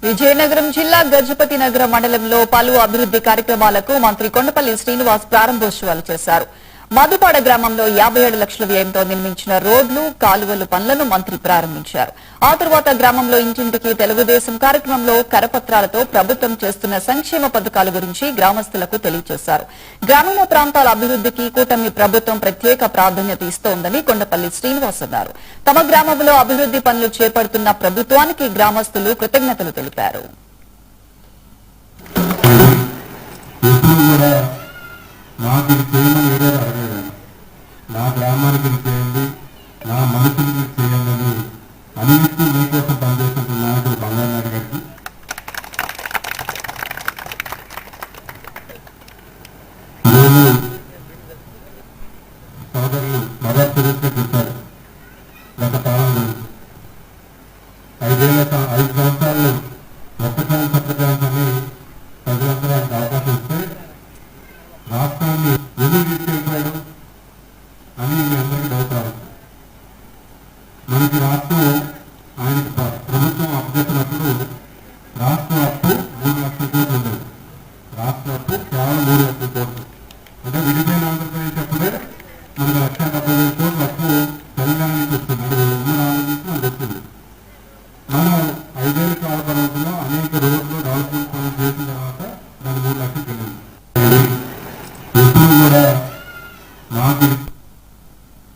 విజయనగరం జిల్లా గజపతి నగర మండలంలో పలు అభివృద్ది కార్యక్రమాలకు మంత్రి కొండపల్లి శ్రీనివాస్ ప్రారంభోత్సవాలు చేశారు. మధుపాడ గ్రామంలో 57 లక్షల వ్యయంతో నిర్మించిన రోడ్లు, కాలువలు పనులను మంత్రి ప్రారంభించారు. ఆ తర్వాత గ్రామంలో ఇంటింటికి తెలుగుదేశం కార్యక్రమంలో కరపత్రాలతో ప్రభుత్వం చేస్తున్న సంక్షేమ పథకాల గురించి గ్రామస్తులకు తెలియజేశారు. గ్రామీణ ప్రాంతాల అభివృద్దికి కూటమి ప్రభుత్వం ప్రత్యేక ప్రాధాన్యత ఇస్తోందని కొండపల్లి శ్రీనివాస్ అన్నారు. తమ గ్రామంలో అభివృద్ది పనులు చేపడుతున్న ప్రభుత్వానికి గ్రామస్తులు కృతజ్ఞతలు తెలిపారు. నా గ్రామానికి చేయండి, నా మనసుకి చేయండి అని అన్నింటినీ మీకోసం పనిచేస్తున్న నాయకుడు బంగారు నాయుడు గారికి, నేను సోదరులు మదర్ తెరీసా చెప్పారు. గత కాలంలో 5 సంవత్సరాలు ఒక్కసారి సత్యకాలం అని ప్రజలందరూ ఆయనకు అవకాశం ఇస్తే రాష్ట్రాన్ని ఎందుకు తీసుకెళ్ళిపోయాడు అని మీ అందరికీ డౌట్ రావచ్చు. మనకి రాష్ట్రం ఆయనకి ప్రభుత్వం అప్పచెప్పినప్పుడు రాష్ట్ర అప్పు 3 లక్షల కోట్లు ఉండేది. రాష్ట్ర అప్పు కేవలం 3 లక్షల కోట్లు. అంటే విడిపోయిన ఆంధ్రప్రదేశ్ అప్పుడే మనకు 1,70,000 కోట్ల అప్పు తెలంగాణ నుంచి వస్తుంది. 4 నుంచి మనకు వచ్చింది. మనం